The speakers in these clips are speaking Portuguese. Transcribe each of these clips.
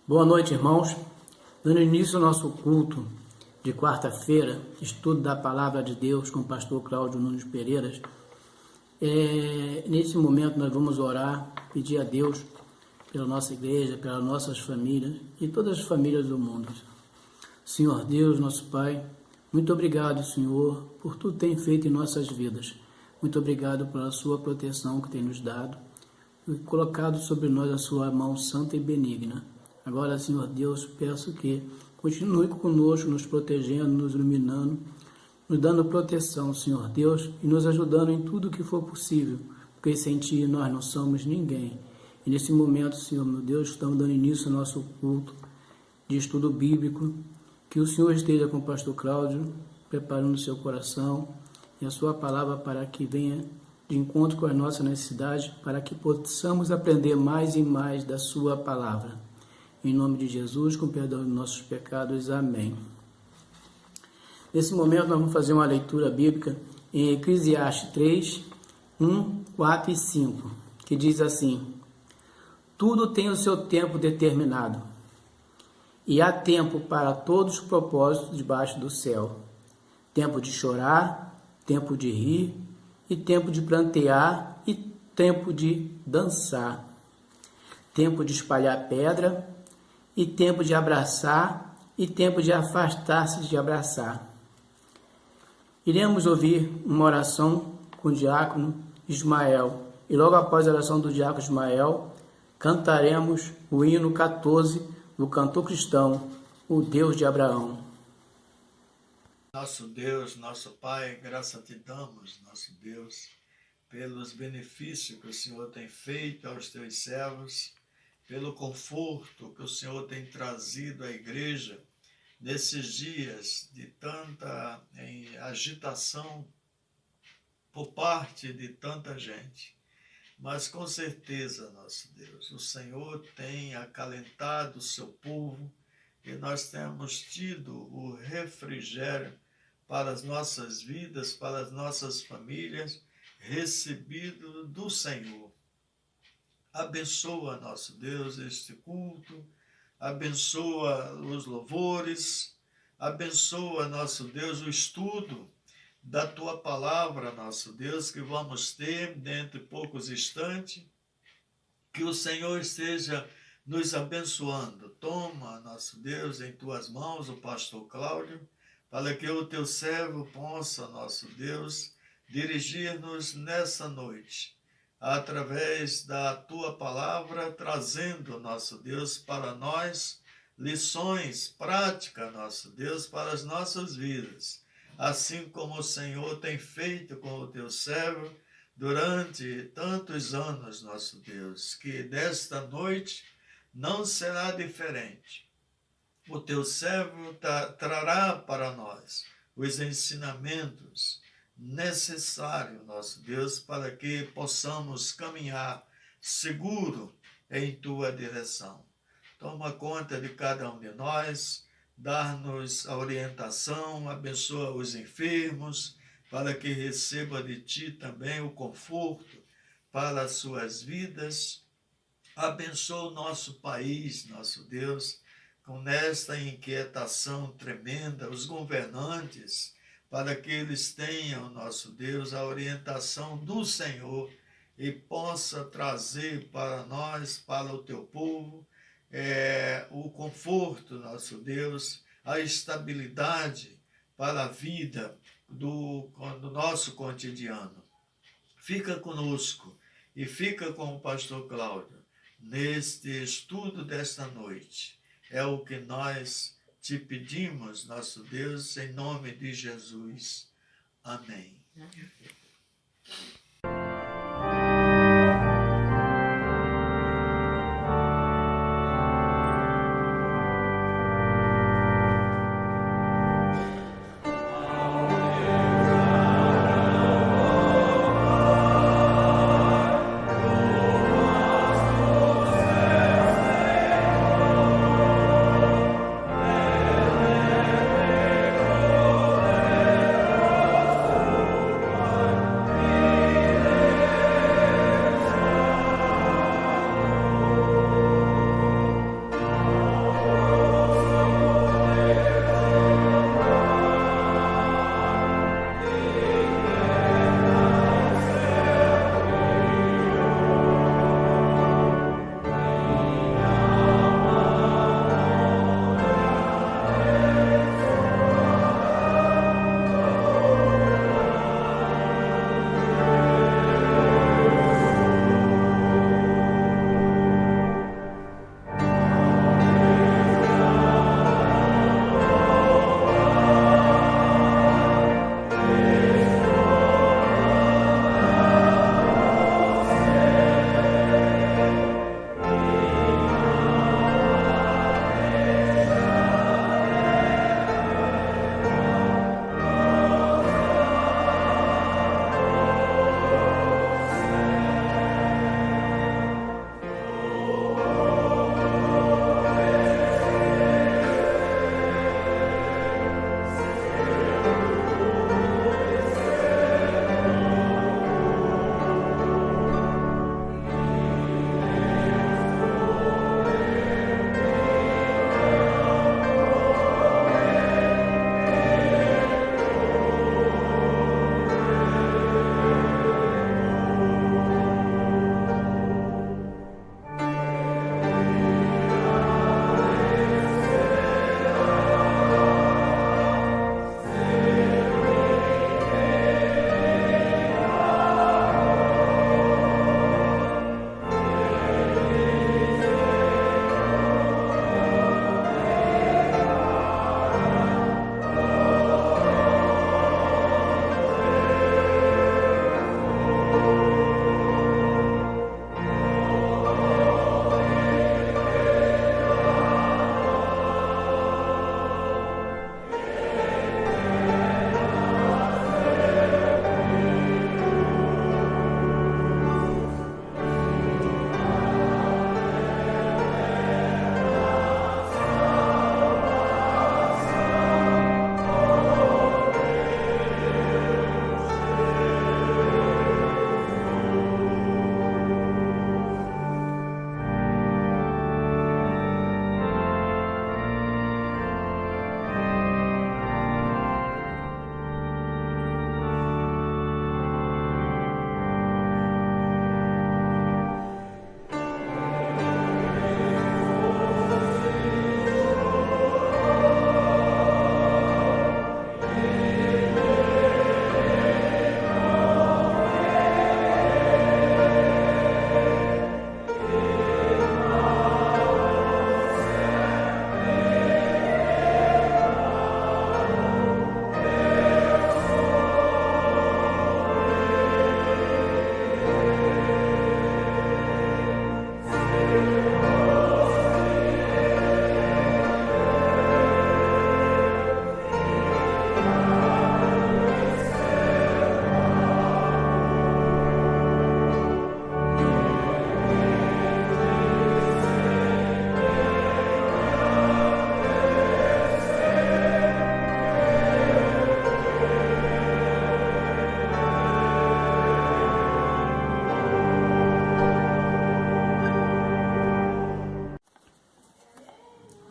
Boa noite, irmãos. Dando início ao nosso culto de quarta-feira, estudo da Palavra de Deus com o pastor Cláudio Nunes Pereira. Nesse momento nós vamos orar, pedir a Deus pela nossa igreja, pelas nossas famílias e todas as famílias do mundo. Senhor Deus, nosso Pai, muito obrigado, Senhor, por tudo que tem feito em nossas vidas. Muito obrigado pela sua proteção que tem nos dado e colocado sobre nós a sua mão santa e benigna. Agora, Senhor Deus, peço que continue conosco, nos protegendo, nos iluminando, nos dando proteção, Senhor Deus, e nos ajudando em tudo que for possível, porque sem Ti nós não somos ninguém. E nesse momento, Senhor, meu Deus, estamos dando início ao nosso culto de estudo bíblico, que o Senhor esteja com o pastor Cláudio, preparando o seu coração e a sua palavra para que venha de encontro com as nossas necessidades, para que possamos aprender mais e mais da sua palavra. Em nome de Jesus, com perdão dos nossos pecados. Amém. Nesse momento, nós vamos fazer uma leitura bíblica em Eclesiastes 3, 1, 4 e 5, que diz assim: tudo tem o seu tempo determinado, e há tempo para todos os propósitos debaixo do céu. Tempo de chorar, tempo de rir, e tempo de plantear, e tempo de dançar. Tempo de espalhar pedra, e tempo de abraçar, e tempo de afastar-se de abraçar. Iremos ouvir uma oração com o diácono Ismael, e logo após a oração do diácono Ismael, cantaremos o hino 14 do cantor cristão, o Deus de Abraão. Nosso Deus, nosso Pai, graça te damos, nosso Deus, pelos benefícios que o Senhor tem feito aos teus servos, pelo conforto que o Senhor tem trazido à igreja nesses dias de tanta agitação por parte de tanta gente. Mas com certeza, nosso Deus, o Senhor tem acalentado o seu povo e nós temos tido o refrigério para as nossas vidas, para as nossas famílias, recebido do Senhor. Abençoa, nosso Deus, este culto, abençoa os louvores, abençoa, nosso Deus, o estudo da Tua Palavra, nosso Deus, que vamos ter dentro de poucos instantes. Que o Senhor esteja nos abençoando. Toma, nosso Deus, em Tuas mãos o pastor Cláudio, para que o Teu servo possa, nosso Deus, dirigir-nos nessa noite, através da Tua Palavra, trazendo, nosso Deus, para nós lições práticas, nosso Deus, para as nossas vidas, assim como o Senhor tem feito com o Teu servo durante tantos anos, nosso Deus, que desta noite não será diferente. O Teu servo trará para nós os ensinamentos necessário, nosso Deus, para que possamos caminhar seguro em Tua direção. Toma conta de cada um de nós, dá-nos a orientação, abençoa os enfermos, para que receba de Ti também o conforto para as suas vidas. Abençoa o nosso país, nosso Deus, com esta inquietação tremenda, os governantes, para que eles tenham, nosso Deus, a orientação do Senhor e possa trazer para nós, para o Teu povo, o conforto, nosso Deus, a estabilidade para a vida do nosso cotidiano. Fica conosco e fica com o pastor Cláudio neste estudo desta noite. É o que nós te pedimos, nosso Deus, em nome de Jesus. Amém.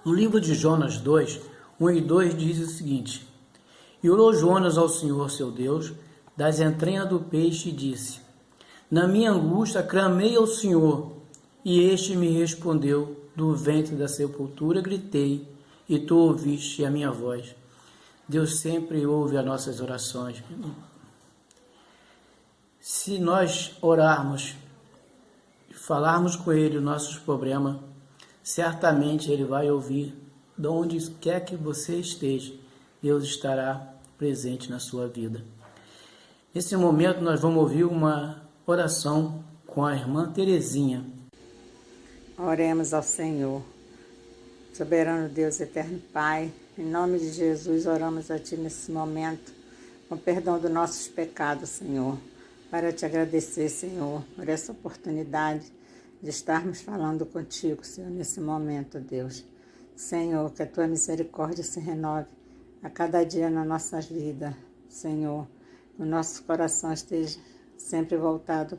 No livro de Jonas 2, 1 e 2 diz o seguinte: E orou Jonas ao Senhor seu Deus das entranhas do peixe e disse: Na minha angústia clamei ao Senhor, e este me respondeu. Do ventre da sepultura gritei, e tu ouviste a minha voz. Deus sempre ouve as nossas orações. Se nós orarmos e falarmos com Ele os nossos problemas, certamente Ele vai ouvir. De onde quer que você esteja, Deus estará presente na sua vida. Nesse momento nós vamos ouvir uma oração com a irmã Terezinha. Oremos ao Senhor. Soberano Deus, eterno Pai, em nome de Jesus oramos a Ti nesse momento, com perdão dos nossos pecados, Senhor, para Te agradecer, Senhor, por essa oportunidade de estarmos falando contigo, Senhor, nesse momento, Deus. Senhor, que a Tua misericórdia se renove a cada dia na nossa vida, Senhor. Que o nosso coração esteja sempre voltado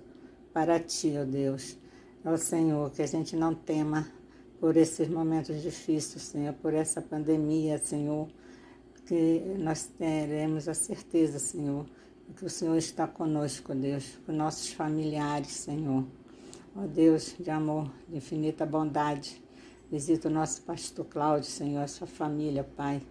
para Ti, ó Deus. Ó Senhor, que a gente não tema por esses momentos difíceis, Senhor, por essa pandemia, Senhor, que nós teremos a certeza, Senhor, que o Senhor está conosco, Deus, com nossos familiares, Senhor. Ó Deus de amor, de infinita bondade, visita o nosso pastor Cláudio, Senhor, a sua família, Pai,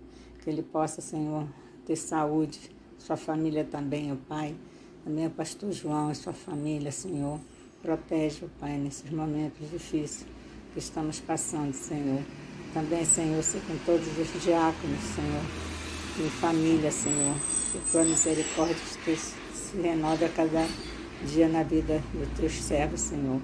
que ele possa, Senhor, ter saúde, sua família também, ó Pai, também o pastor João e sua família, Senhor, protege, ó Pai, nesses momentos difíceis que estamos passando, Senhor. Também, Senhor, sei com todos os diáconos, Senhor, e família, Senhor, que tua misericórdia se renove a cada dia na vida dos teus servos, Senhor.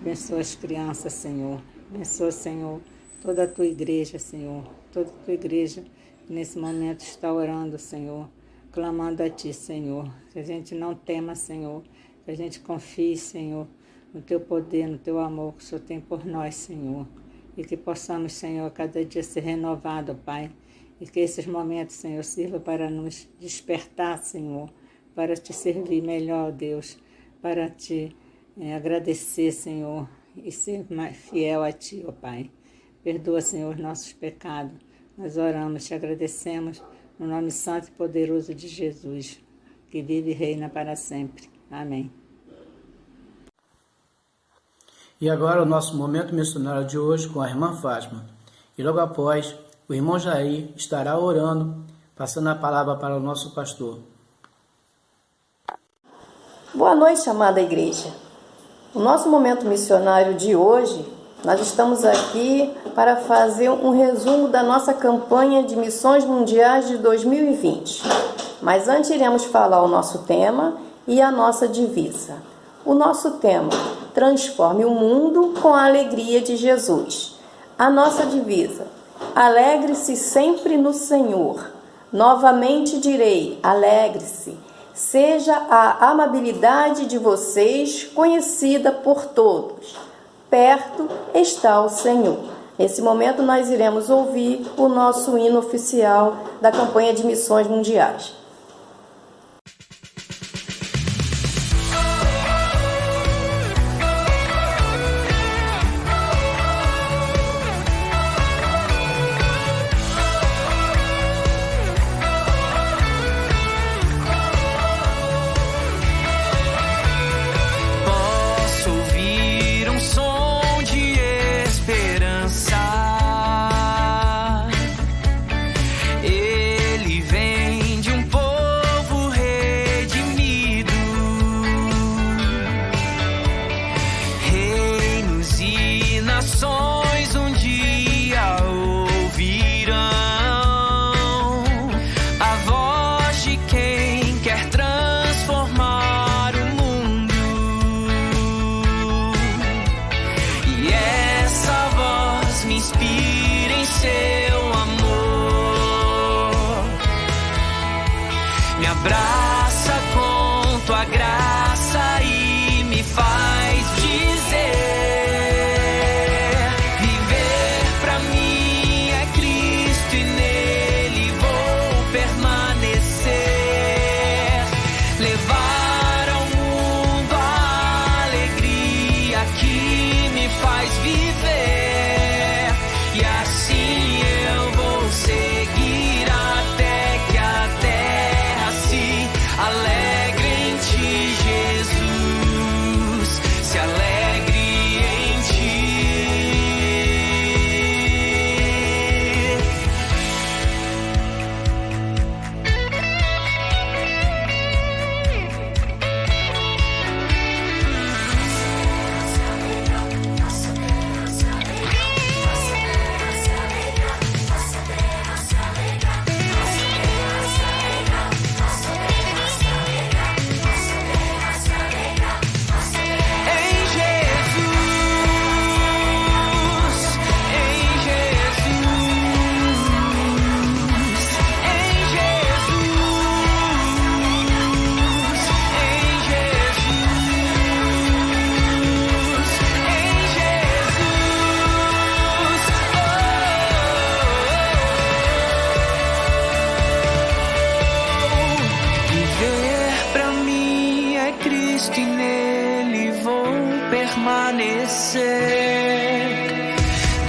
Abençoa as crianças, Senhor. Abençoa, Senhor, toda a tua igreja, Senhor. Toda a tua igreja que nesse momento está orando, Senhor, clamando a Ti, Senhor. Que a gente não tema, Senhor. Que a gente confie, Senhor, no Teu poder, no Teu amor que o Senhor tem por nós, Senhor. E que possamos, Senhor, cada dia ser renovado, Pai. E que esses momentos, Senhor, sirvam para nos despertar, Senhor, para Te servir melhor, Deus, para Te agradecer, Senhor, e ser mais fiel a Ti, ó Pai. Perdoa, Senhor, os nossos pecados. Nós oramos, Te agradecemos, no nome santo e poderoso de Jesus, que vive e reina para sempre. Amém. E agora o nosso momento missionário de hoje com a irmã Fátima. E logo após, o irmão Jair estará orando, passando a palavra para o nosso pastor. Boa noite, amada igreja. O nosso momento missionário de hoje, nós estamos aqui para fazer um resumo da nossa campanha de missões mundiais de 2020. Mas antes iremos falar o nosso tema e a nossa divisa. O nosso tema: transforme o mundo com a alegria de Jesus. A nossa divisa: alegre-se sempre no Senhor. Novamente direi, alegre-se. Seja a amabilidade de vocês conhecida por todos. Perto está o Senhor. Nesse momento nós iremos ouvir o nosso hino oficial da campanha de missões mundiais. Ele vem de um povo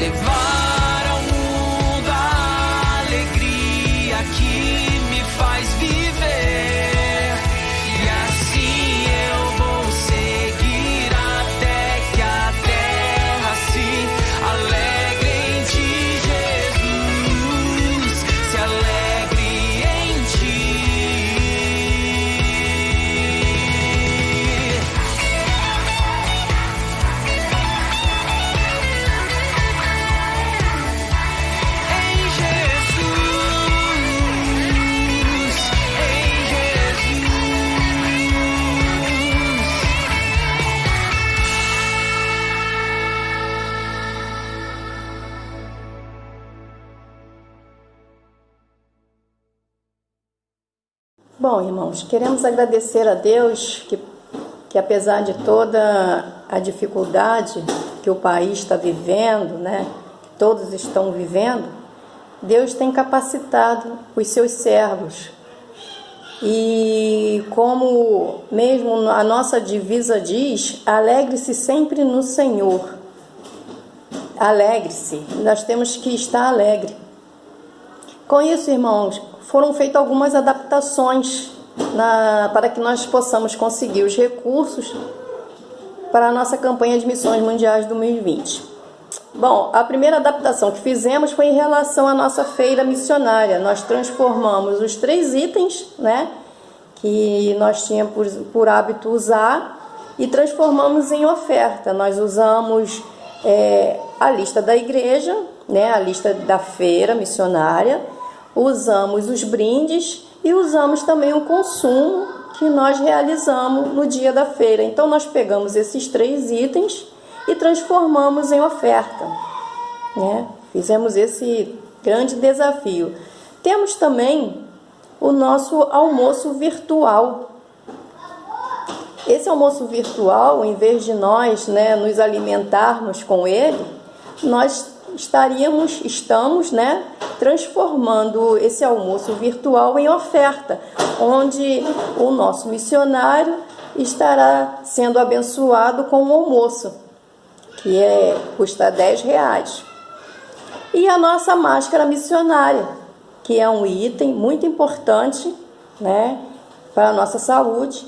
levar ao mundo a alegria que me faz viver. E assim eu vou seguir até que a terra se alegre em ti, Jesus, se alegre em ti. Em Jesus, em Jesus. Bom, irmãos, queremos agradecer a Deus que apesar de toda a dificuldade que o país está vivendo, né, que todos estão vivendo, Deus tem capacitado os seus servos. E como mesmo a nossa divisa diz, alegre-se sempre no Senhor. Alegre-se, nós temos que estar alegre. Com isso, irmãos, foram feitas algumas adaptações para que nós possamos conseguir os recursos para a nossa campanha de missões mundiais 2020. Bom, a primeira adaptação que fizemos foi em relação à nossa feira missionária. Nós transformamos os 3 itens, né, que nós tínhamos por hábito usar e transformamos em oferta. Nós usamos a lista da igreja, né, a lista da feira missionária, usamos os brindes e usamos também o consumo que nós realizamos no dia da feira. Então nós pegamos esses 3 itens e transformamos em oferta, né? Fizemos esse grande desafio. Temos também o nosso almoço virtual. Esse almoço virtual, em vez de nós, né, nos alimentarmos com ele, nós estamos, né, transformando esse almoço virtual em oferta, onde o nosso missionário estará sendo abençoado com o almoço, que custa R$10. E a nossa máscara missionária, que é um item muito importante, né, para a nossa saúde,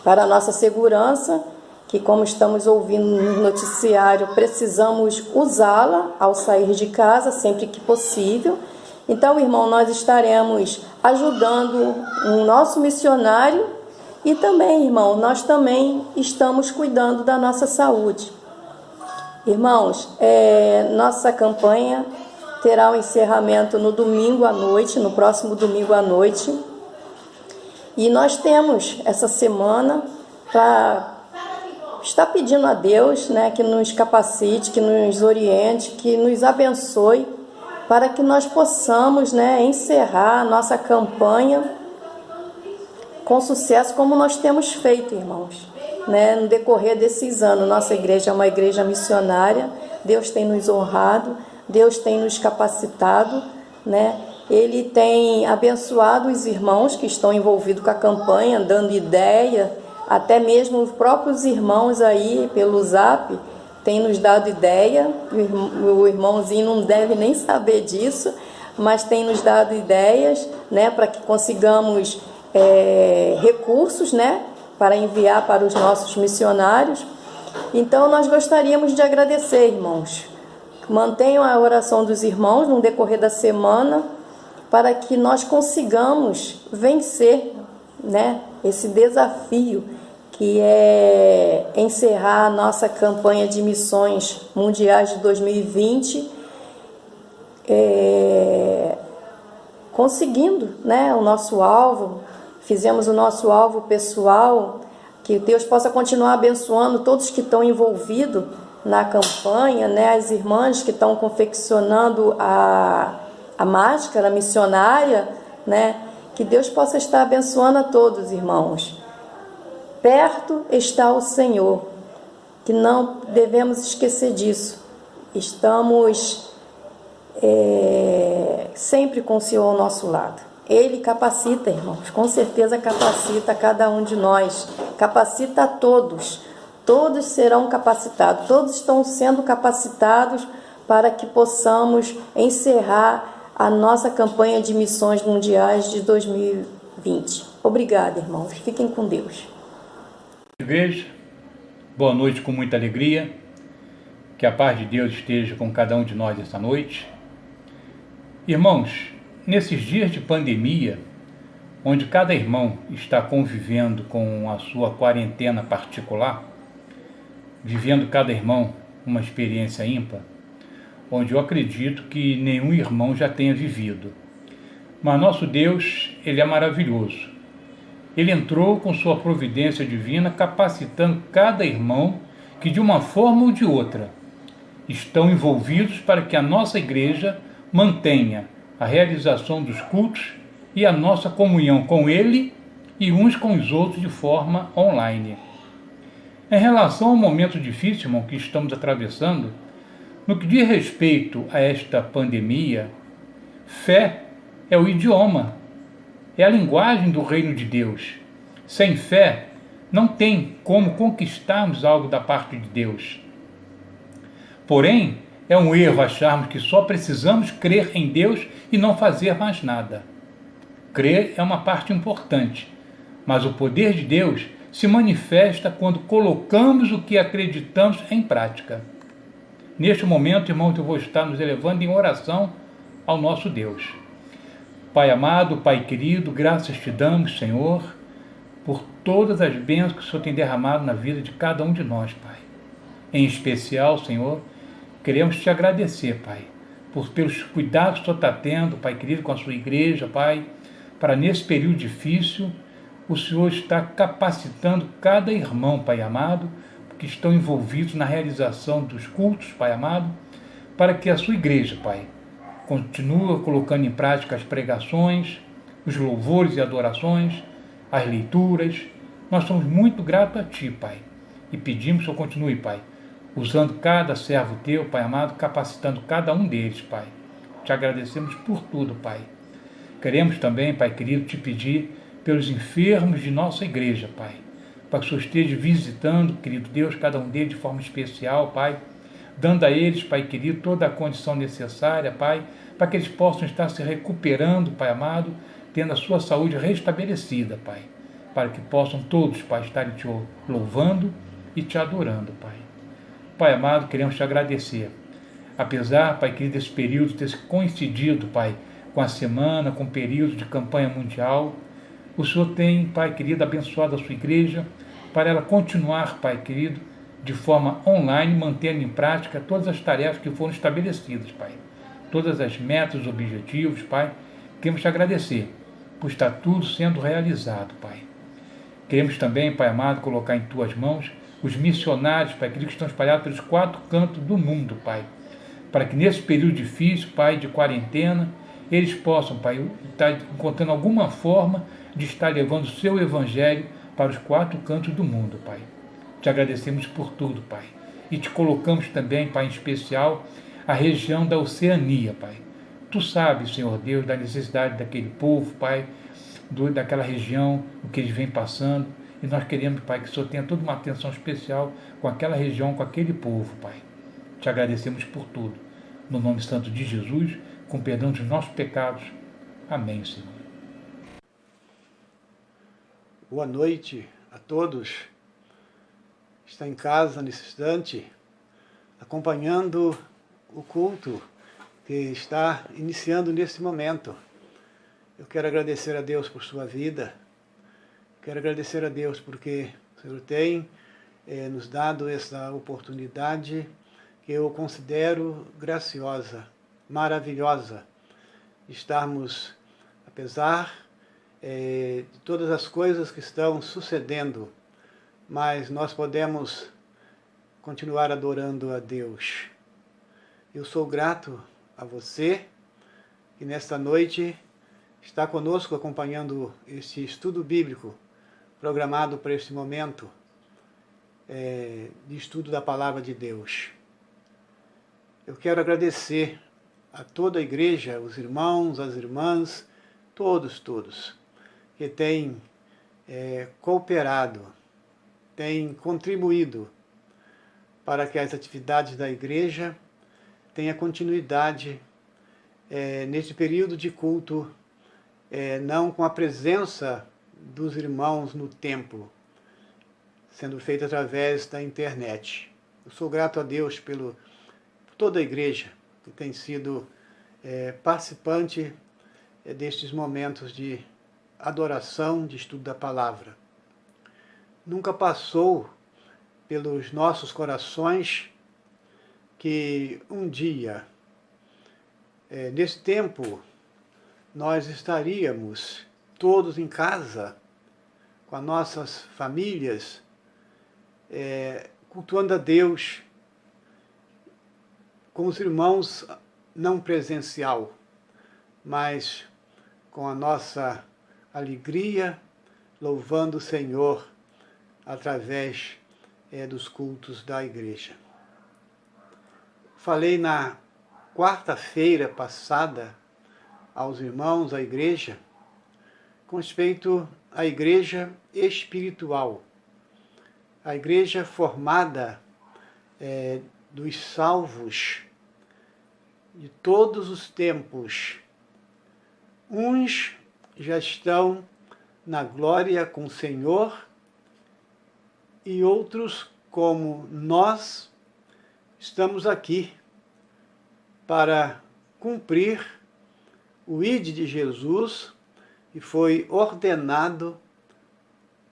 para a nossa segurança, que, como estamos ouvindo no noticiário, precisamos usá-la ao sair de casa sempre que possível. Então, irmão, nós estaremos ajudando o nosso missionário e também, irmão, nós também estamos cuidando da nossa saúde. Irmãos, nossa campanha terá o encerramento no domingo à noite, no próximo domingo à noite. E nós temos essa semana para estar pedindo a Deus, né, que nos capacite, que nos oriente, que nos abençoe, para que nós possamos, né, encerrar a nossa campanha com sucesso, como nós temos feito, irmãos, né, no decorrer desses anos. Nossa igreja é uma igreja missionária, Deus tem nos honrado, Deus tem nos capacitado, né? Ele tem abençoado os irmãos que estão envolvidos com a campanha, dando ideia, até mesmo os próprios irmãos aí pelo Zap têm nos dado ideia. O irmãozinho não deve nem saber disso, mas tem nos dado ideias, né, para que consigamos recursos, né, para enviar para os nossos missionários. Então nós gostaríamos de agradecer, irmãos. Mantenham a oração dos irmãos no decorrer da semana, para que nós consigamos vencer, né, esse desafio que é encerrar a nossa campanha de missões mundiais de 2020, conseguindo, né, o nosso alvo. Fizemos o nosso alvo pessoal. Que Deus possa continuar abençoando todos que estão envolvidos na campanha, né, as irmãs que estão confeccionando a máscara missionária, né? Que Deus possa estar abençoando a todos, irmãos. Perto está o Senhor, que não devemos esquecer disso. Estamos sempre com o Senhor ao nosso lado. Ele capacita, irmãos, com certeza capacita cada um de nós, capacita a todos. Todos serão capacitados, todos estão sendo capacitados para que possamos encerrar a nossa campanha de missões mundiais de 2020. Obrigada, irmãos. Fiquem com Deus. Igreja, boa noite com muita alegria. Que a paz de Deus esteja com cada um de nós essa noite. Irmãos, nesses dias de pandemia, onde cada irmão está convivendo com a sua quarentena particular, vivendo cada irmão uma experiência ímpar, onde eu acredito que nenhum irmão já tenha vivido. Mas nosso Deus, Ele é maravilhoso. Ele entrou com sua providência divina, capacitando cada irmão que de uma forma ou de outra estão envolvidos para que a nossa igreja mantenha a realização dos cultos e a nossa comunhão com Ele e uns com os outros de forma online. Em relação ao momento difícil, irmão, que estamos atravessando, no que diz respeito a esta pandemia, fé é o idioma, é a linguagem do reino de Deus. Sem fé, não tem como conquistarmos algo da parte de Deus. Porém, é um erro acharmos que só precisamos crer em Deus e não fazer mais nada. Crer é uma parte importante, mas o poder de Deus se manifesta quando colocamos o que acreditamos em prática. Neste momento, irmãos, eu vou estar nos elevando em oração ao nosso Deus. Pai amado, Pai querido, graças te damos, Senhor, por todas as bênçãos que o Senhor tem derramado na vida de cada um de nós, Pai. Em especial, Senhor, queremos te agradecer, Pai, pelos cuidados que o Senhor está tendo, Pai querido, com a sua igreja, Pai, para nesse período difícil, o Senhor está capacitando cada irmão, Pai amado, que estão envolvidos na realização dos cultos, Pai amado, para que a sua igreja, Pai, continue colocando em prática as pregações, os louvores e adorações, as leituras. Nós somos muito gratos a Ti, Pai, e pedimos que o Senhor continue, Pai, usando cada servo Teu, Pai amado, capacitando cada um deles, Pai. Te agradecemos por tudo, Pai. Queremos também, Pai querido, te pedir pelos enfermos de nossa igreja, Pai, para que o Senhor esteja visitando, querido Deus, cada um deles de forma especial, Pai, dando a eles, Pai querido, toda a condição necessária, Pai, para que eles possam estar se recuperando, Pai amado, tendo a sua saúde restabelecida, Pai, para que possam todos, Pai, estarem te louvando e te adorando, Pai. Pai amado, queremos te agradecer. Apesar, Pai querido, desse período ter coincidido, Pai, com a semana, com o período de campanha mundial, o Senhor tem, Pai querido, abençoado a sua igreja, para ela continuar, Pai querido, de forma online, mantendo em prática todas as tarefas que foram estabelecidas, Pai. Todas as metas, os objetivos, Pai. Queremos te agradecer por estar tudo sendo realizado, Pai. Queremos também, Pai amado, colocar em Tuas mãos os missionários, Pai querido, que estão espalhados pelos 4 cantos do mundo, Pai. Para que nesse período difícil, Pai, de quarentena, eles possam, Pai, estar encontrando alguma forma de estar levando o seu evangelho para os 4 cantos do mundo, Pai. Te agradecemos por tudo, Pai. E te colocamos também, Pai, em especial, a região da Oceania, Pai. Tu sabes, Senhor Deus, da necessidade daquele povo, Pai, daquela região, o que eles vêm passando. E nós queremos, Pai, que o Senhor tenha toda uma atenção especial com aquela região, com aquele povo, Pai. Te agradecemos por tudo. No nome santo de Jesus, com perdão dos nossos pecados. Amém, Senhor. Boa noite a todos. Está em casa nesse instante, acompanhando o culto que está iniciando nesse momento. Eu quero agradecer a Deus por sua vida. Quero agradecer a Deus porque o Senhor tem nos dado essa oportunidade que eu considero graciosa, maravilhosa, estarmos, apesar de todas as coisas que estão sucedendo, mas nós podemos continuar adorando a Deus. Eu sou grato a você que nesta noite está conosco acompanhando este estudo bíblico programado para este momento de estudo da Palavra de Deus. Eu quero agradecer a toda a igreja, os irmãos, as irmãs, todos que têm cooperado, têm contribuído para que as atividades da igreja tenha continuidade nesse período de culto, não com a presença dos irmãos no templo, sendo feito através da internet. Eu sou grato a Deus por toda a igreja que tem sido participante destes momentos de adoração, de estudo da palavra. Nunca passou pelos nossos corações que um dia, nesse tempo, nós estaríamos todos em casa, com as nossas famílias, cultuando a Deus, com os irmãos não presencial, mas com a nossa alegria, louvando o Senhor através dos cultos da igreja. Falei na quarta-feira passada aos irmãos da igreja com respeito à igreja espiritual, a igreja formada dos salvos de todos os tempos. Uns já estão na glória com o Senhor e outros, como nós, estamos aqui para cumprir o ID de Jesus e foi ordenado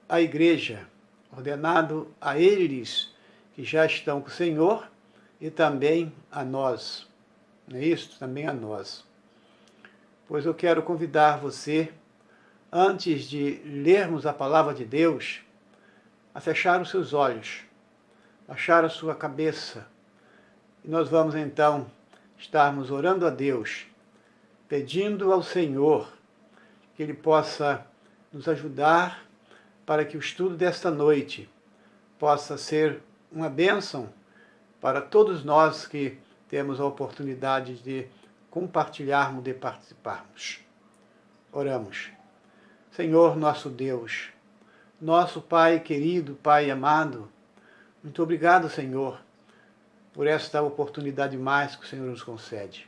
à igreja, ordenado a eles que já estão com o Senhor e também a nós. Não é isso? Também a nós. Pois eu quero convidar você, antes de lermos a palavra de Deus, a fechar os seus olhos, baixar a sua cabeça, e nós vamos então estarmos orando a Deus, pedindo ao Senhor que Ele possa nos ajudar para que o estudo desta noite possa ser uma bênção para todos nós que temos a oportunidade de compartilharmos, de participarmos. Oramos. Senhor nosso Deus, nosso Pai querido, Pai amado, muito obrigado, Senhor, por esta oportunidade mais que o Senhor nos concede.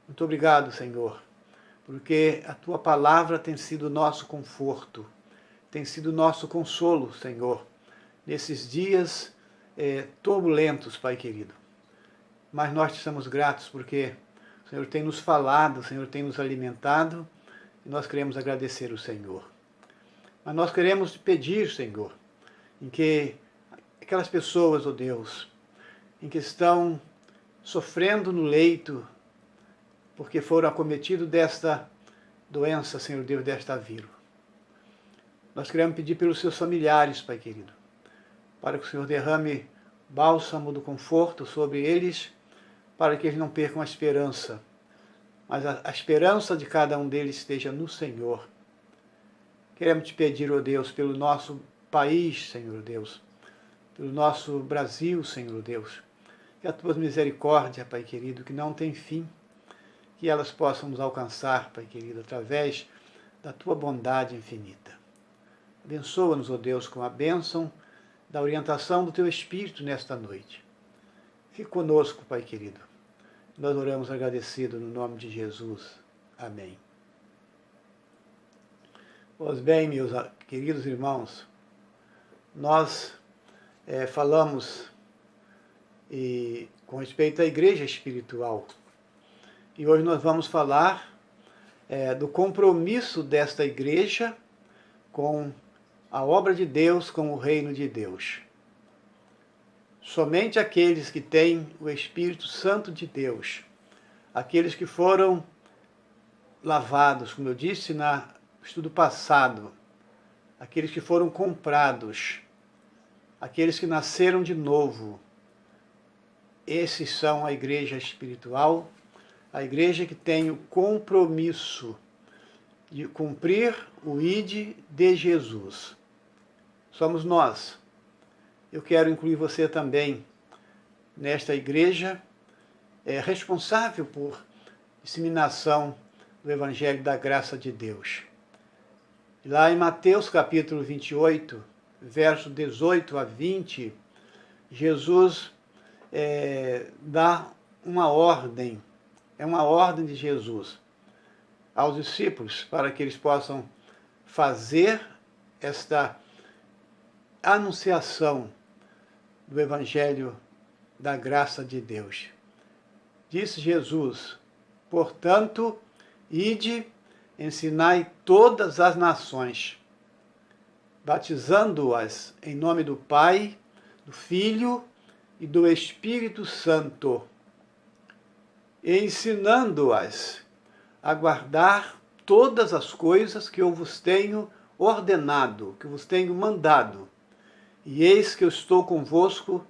Muito obrigado, Senhor, porque a Tua palavra tem sido nosso conforto, tem sido nosso consolo, Senhor, nesses dias turbulentos, Pai querido. Mas nós te somos gratos porque o Senhor tem nos falado, o Senhor tem nos alimentado, e nós queremos agradecer o Senhor. Mas nós queremos te pedir, Senhor, em que aquelas pessoas, ó Deus, em que estão sofrendo no leito, porque foram acometidos desta doença, Senhor Deus, desta vírus. Nós queremos pedir pelos seus familiares, Pai querido, para que o Senhor derrame bálsamo do conforto sobre eles, para que eles não percam a esperança, mas a esperança de cada um deles esteja no Senhor. Queremos te pedir, ó Deus, pelo nosso país, Senhor Deus, pelo nosso Brasil, Senhor Deus, que a tua misericórdia, Pai querido, que não tem fim, que elas possam nos alcançar, Pai querido, através da tua bondade infinita. Abençoa-nos, ó Deus, com a bênção da orientação do teu Espírito nesta noite. Fique conosco, Pai querido. Nós oramos agradecido no nome de Jesus. Amém. Pois bem, meus queridos irmãos, nós falamos com respeito à igreja espiritual. E hoje nós vamos falar do compromisso desta igreja com a obra de Deus, com o reino de Deus. Somente aqueles que têm o Espírito Santo de Deus, aqueles que foram lavados, como eu disse no estudo passado, aqueles que foram comprados, aqueles que nasceram de novo, esses são a igreja espiritual, a igreja que tem o compromisso de cumprir o ID de Jesus. Somos nós. Eu quero incluir você também nesta igreja responsável por disseminação do Evangelho da Graça de Deus. Lá em Mateus capítulo 28, verso 18 a 20, Jesus dá uma ordem, é uma ordem de Jesus aos discípulos para que eles possam fazer esta anunciação do Evangelho da graça de Deus. Disse Jesus: portanto, ide, ensinai todas as nações, batizando-as em nome do Pai, do Filho e do Espírito Santo, e ensinando-as a guardar todas as coisas que eu vos tenho ordenado, que vos tenho mandado. E eis que eu estou convosco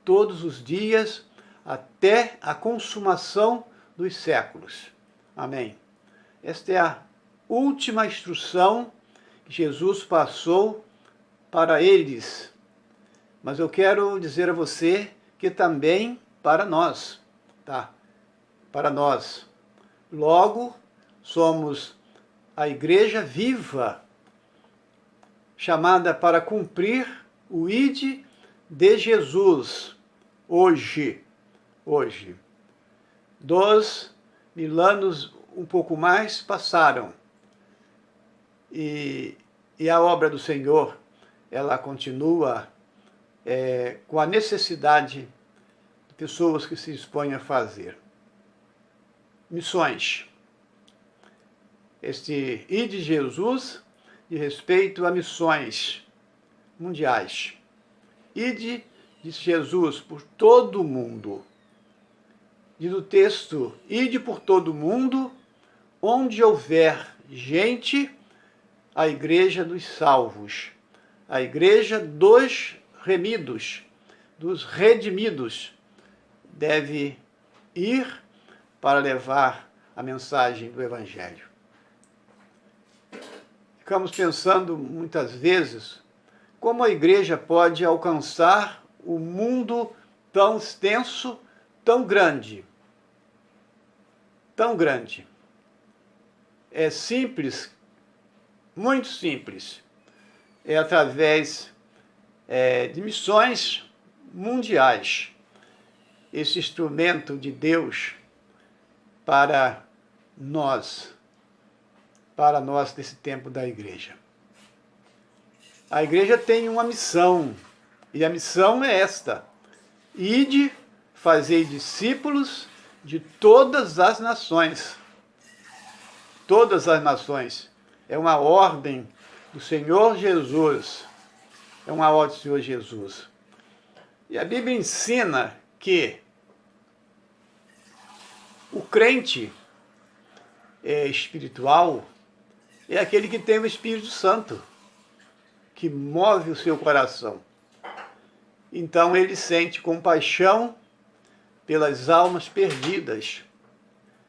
todos os dias, até a consumação dos séculos. Amém. Esta é a última instrução que Jesus passou para eles. Mas eu quero dizer a você que também para nós, tá? Para nós. Logo, somos a igreja viva, chamada para cumprir o ide de Jesus, hoje. 2000 anos, um pouco mais, passaram. E a obra do Senhor, ela continua com a necessidade de pessoas que se dispõem a fazer. Missões. Este ide de Jesus de respeito a missões mundiais. Ide, disse Jesus, por todo o mundo. Diz o texto: ide por todo o mundo, onde houver gente, a igreja dos salvos, a igreja dos remidos, dos redimidos, deve ir para levar a mensagem do Evangelho. Ficamos pensando muitas vezes como a igreja pode alcançar o mundo tão extenso, tão grande. Tão grande. É simples, muito simples. É através de missões mundiais. Esse instrumento de Deus para nós nesse tempo da igreja. A igreja tem uma missão, e a missão é esta: ide, fazei discípulos de todas as nações. Todas as nações. É uma ordem do Senhor Jesus. É uma ordem do Senhor Jesus. E a Bíblia ensina que o crente espiritual é aquele que tem o Espírito Santo, que move o seu coração. Então ele sente compaixão pelas almas perdidas.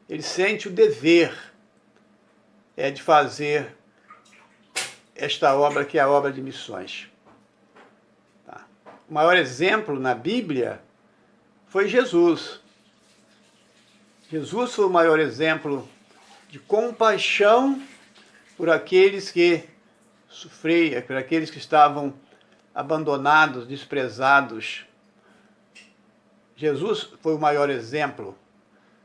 Ele sente o dever de fazer esta obra, que é a obra de missões. Tá. O maior exemplo na Bíblia foi Jesus. Jesus foi o maior exemplo de compaixão por aqueles que sofriam, por aqueles que estavam abandonados, desprezados. Jesus foi o maior exemplo.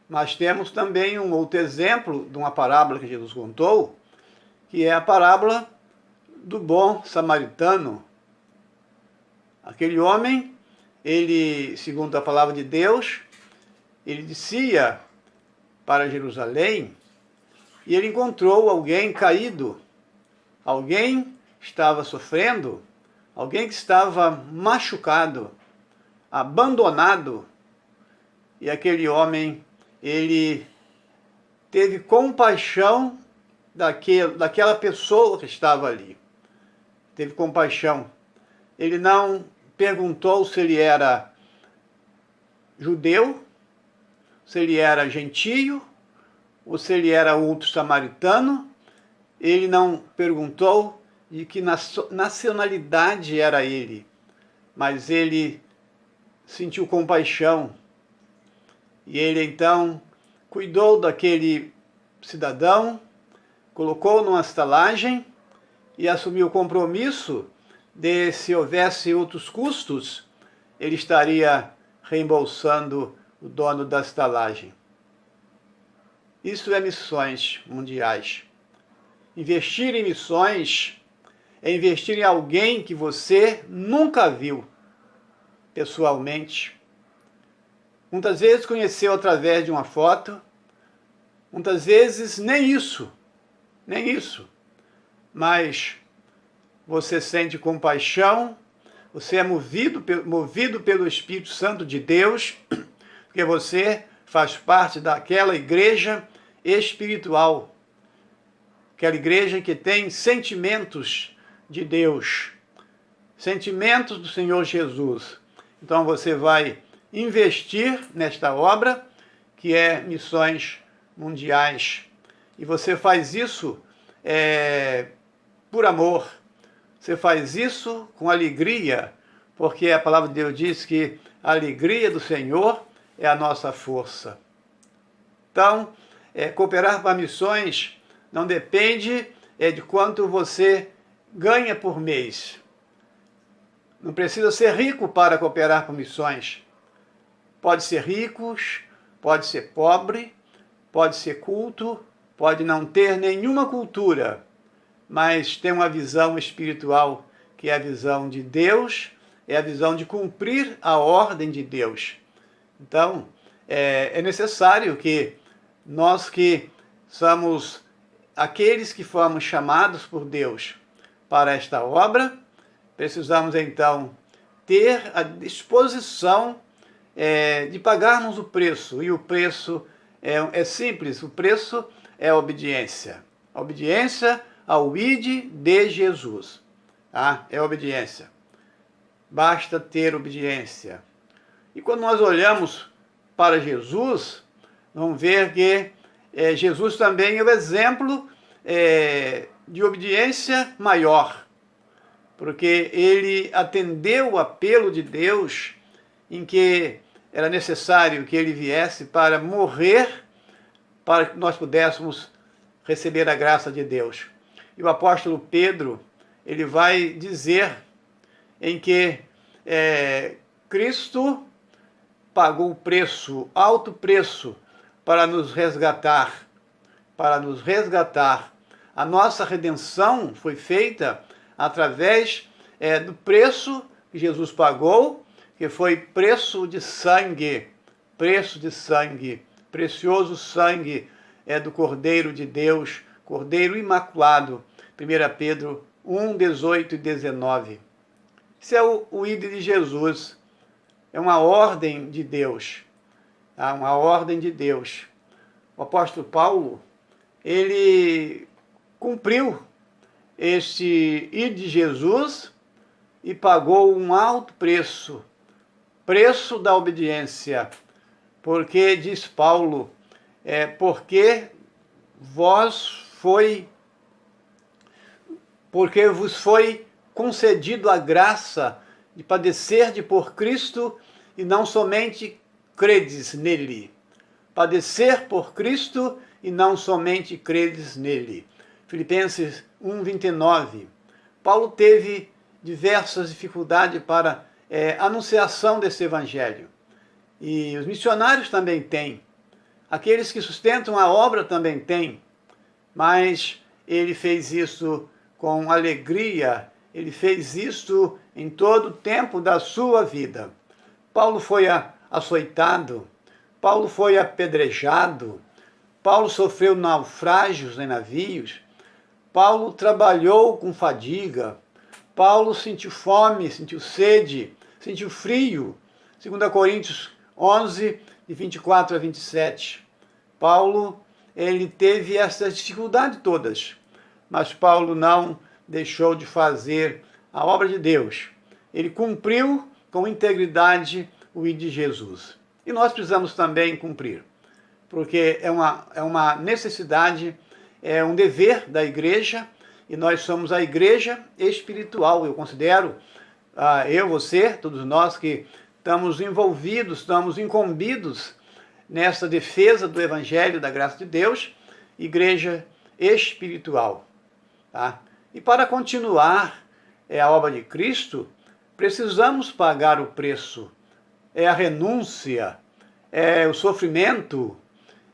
Mas temos também um outro exemplo de uma parábola que Jesus contou, que é a parábola do bom samaritano. Aquele homem, ele, segundo a palavra de Deus, ele descia para Jerusalém e ele encontrou alguém caído, alguém que estava sofrendo, alguém que estava machucado, abandonado. E aquele homem, ele teve compaixão daquela pessoa que estava ali. Teve compaixão. Ele não perguntou se ele era judeu, se ele era gentio, ou se ele era outro samaritano. Ele não perguntou de que nacionalidade era ele, mas ele sentiu compaixão. E ele então cuidou daquele cidadão, colocou numa estalagem e assumiu o compromisso de, se houvesse outros custos, ele estaria reembolsando o dono da estalagem. Isso é missões mundiais. Investir em missões é investir em alguém que você nunca viu pessoalmente. Muitas vezes conheceu através de uma foto, muitas vezes nem isso. Mas você sente compaixão, você é movido pelo Espírito Santo de Deus, porque você faz parte daquela igreja espiritual, aquela igreja que tem sentimentos de Deus, sentimentos do Senhor Jesus. Então você vai investir nesta obra que é missões mundiais. E você faz isso por amor. Você faz isso com alegria, porque a palavra de Deus diz que a alegria do Senhor é a nossa força. Então, cooperar para missões não depende de quanto você ganha por mês. Não precisa ser rico para cooperar por missões. Pode ser ricos, pode ser pobre, pode ser culto, pode não ter nenhuma cultura, mas tem uma visão espiritual, que é a visão de Deus, é a visão de cumprir a ordem de Deus. Então, é necessário que nós que somos aqueles que fomos chamados por Deus para esta obra, precisamos então ter a disposição de pagarmos o preço. E o preço é simples, o preço é a obediência. A obediência ao ID de Jesus. Tá? É obediência. Basta ter obediência. E quando nós olhamos para Jesus, vamos ver que Jesus também é o exemplo de obediência maior, porque ele atendeu o apelo de Deus em que era necessário que ele viesse para morrer, para que nós pudéssemos receber a graça de Deus. E o apóstolo Pedro, ele vai dizer em que Cristo pagou o preço, alto preço, para nos resgatar. A nossa redenção foi feita através do preço que Jesus pagou, que foi preço de sangue, precioso sangue do Cordeiro de Deus, Cordeiro Imaculado, 1 Pedro 1, 18 e 19. Isso é o ID de Jesus, é uma ordem de Deus, uma ordem de Deus. O apóstolo Paulo, ele cumpriu este ID de Jesus e pagou um alto preço, preço da obediência, porque, diz Paulo, porque vos foi concedido a graça de padecer por Cristo e não somente credes nele. Padecer por Cristo e não somente credes nele. Filipenses 1, 29. Paulo teve diversas dificuldades para a anunciação desse evangelho. E os missionários também têm. Aqueles que sustentam a obra também têm. Mas ele fez isso com alegria, ele fez isso em todo o tempo da sua vida. Paulo foi açoitado, Paulo foi apedrejado, Paulo sofreu naufrágios em navios, Paulo trabalhou com fadiga, Paulo sentiu fome, sentiu sede, sentiu frio. 2 Coríntios 11, de 24 a 27. Paulo, ele teve essas dificuldades todas, mas Paulo não deixou de fazer a obra de Deus. Ele cumpriu com integridade o ID de Jesus. E nós precisamos também cumprir, porque é uma necessidade, é um dever da igreja, e nós somos a igreja espiritual. Eu considero, você, todos nós que estamos envolvidos, estamos incumbidos nessa defesa do Evangelho da graça de Deus, igreja espiritual. Tá? E para continuar a obra de Cristo, precisamos pagar o preço. É a renúncia, o sofrimento,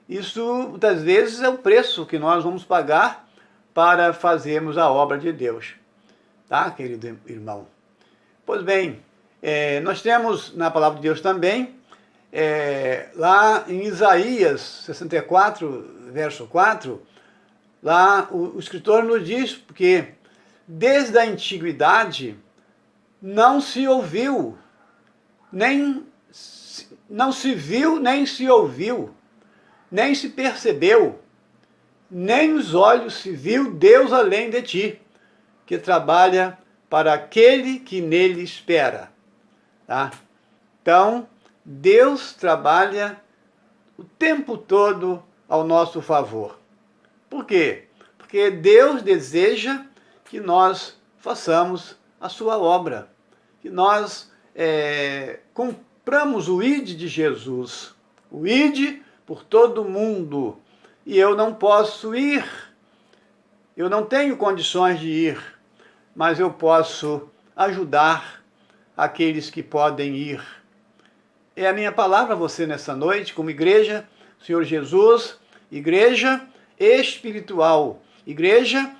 isso muitas vezes é o preço que nós vamos pagar para fazermos a obra de Deus. Tá, querido irmão? Pois bem, nós temos na palavra de Deus também, lá em Isaías 64, verso 4, lá o escritor nos diz que desde a antiguidade não se ouviu, não se viu, nem se ouviu, nem se percebeu, nem os olhos se viu Deus além de ti, que trabalha para aquele que nele espera. Tá? Então, Deus trabalha o tempo todo ao nosso favor. Por quê? Porque Deus deseja que nós façamos a sua obra, que nós cumpramos o ID de Jesus, o ID por todo mundo. E eu não posso ir, eu não tenho condições de ir, mas eu posso ajudar aqueles que podem ir. É a minha palavra a você nessa noite, como igreja, Senhor Jesus, igreja espiritual, igreja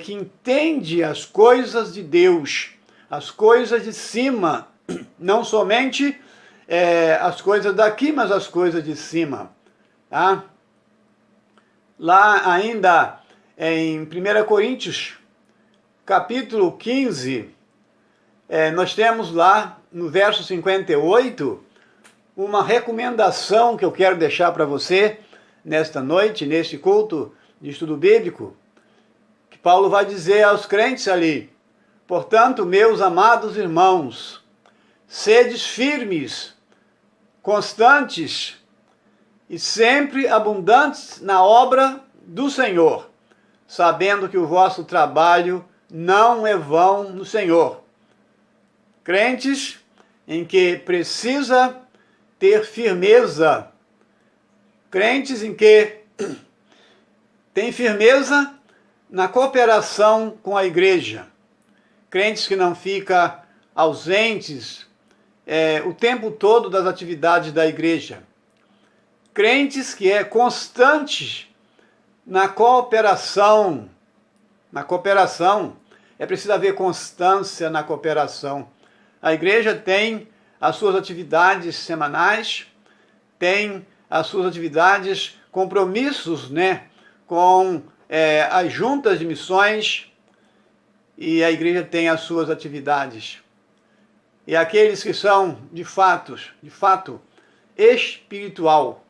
que entende as coisas de Deus, as coisas de cima, não somente as coisas daqui, mas as coisas de cima. Tá? Lá ainda em 1 Coríntios, capítulo 15, nós temos lá no verso 58, uma recomendação que eu quero deixar para você nesta noite, neste culto de estudo bíblico, que Paulo vai dizer aos crentes ali: portanto, meus amados irmãos, sedes firmes, constantes e sempre abundantes na obra do Senhor, sabendo que o vosso trabalho não é vão no Senhor. Crentes em que precisa ter firmeza, crentes em que tem firmeza na cooperação com a igreja, crentes que não ficam ausentes o tempo todo das atividades da igreja, crentes que é constante na cooperação. Na cooperação, é preciso haver constância na cooperação. A igreja tem as suas atividades semanais, tem as suas atividades, compromissos, né, com as juntas de missões, e a igreja tem as suas atividades. E aqueles que são, de fato, espiritual,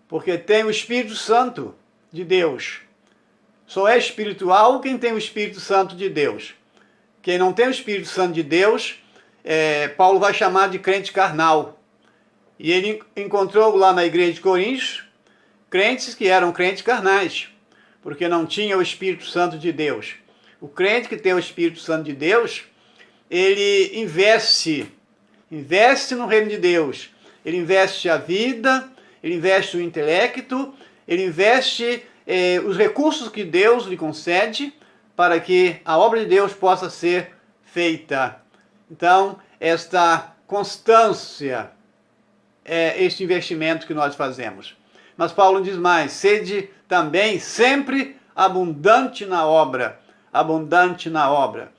porque tem o Espírito Santo de Deus. Só é espiritual quem tem o Espírito Santo de Deus. Quem não tem o Espírito Santo de Deus, Paulo vai chamar de crente carnal. E ele encontrou lá na igreja de Coríntios crentes que eram crentes carnais, porque não tinham o Espírito Santo de Deus. O crente que tem o Espírito Santo de Deus, ele investe no reino de Deus. Ele investe a vida, ele investe o intelecto, ele investe os recursos que Deus lhe concede para que a obra de Deus possa ser feita. Então, esta constância é este investimento que nós fazemos. Mas Paulo diz mais: sede também sempre abundante na obra. Abundante na obra.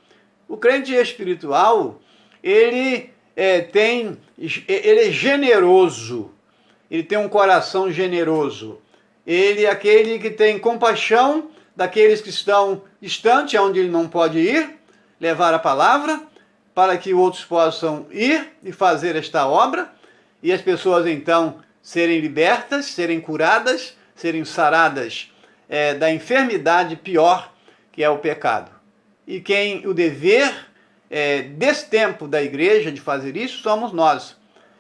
O crente espiritual, ele é generoso, ele tem um coração generoso. Ele é aquele que tem compaixão daqueles que estão distantes, onde ele não pode ir, levar a palavra, para que outros possam ir e fazer esta obra, e as pessoas então serem libertas, serem curadas, serem saradas da enfermidade pior, que é o pecado. E quem o dever desse tempo da igreja de fazer isso somos nós,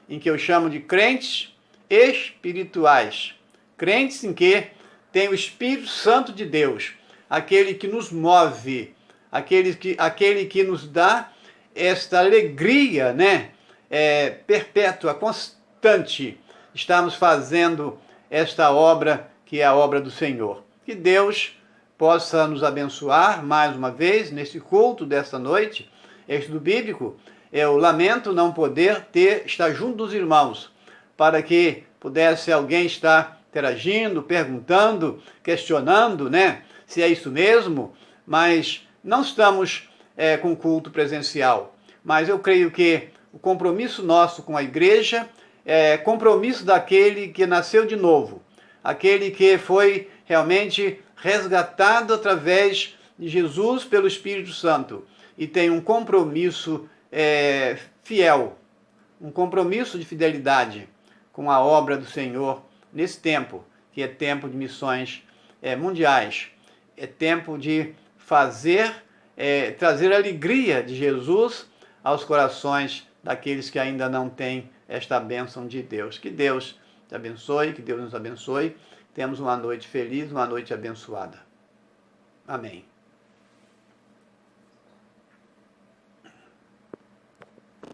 em que eu chamo de crentes espirituais. Crentes em que tem o Espírito Santo de Deus, aquele que nos move, aquele que nos dá esta alegria, né, perpétua, constante, estamos fazendo esta obra que é a obra do Senhor. Que Deus possa nos abençoar mais uma vez nesse culto desta noite, estudo bíblico. Eu lamento não poder estar junto dos irmãos, para que pudesse alguém estar interagindo, perguntando, questionando, né, se é isso mesmo, mas não estamos com culto presencial. Mas eu creio que o compromisso nosso com a igreja é compromisso daquele que nasceu de novo, aquele que foi realmente resgatado através de Jesus pelo Espírito Santo e tem um compromisso fiel, um compromisso de fidelidade com a obra do Senhor nesse tempo, que é tempo de missões mundiais, é tempo de trazer a alegria de Jesus aos corações daqueles que ainda não têm esta bênção de Deus. Que Deus te abençoe, que Deus nos abençoe. Temos uma noite feliz, uma noite abençoada. Amém.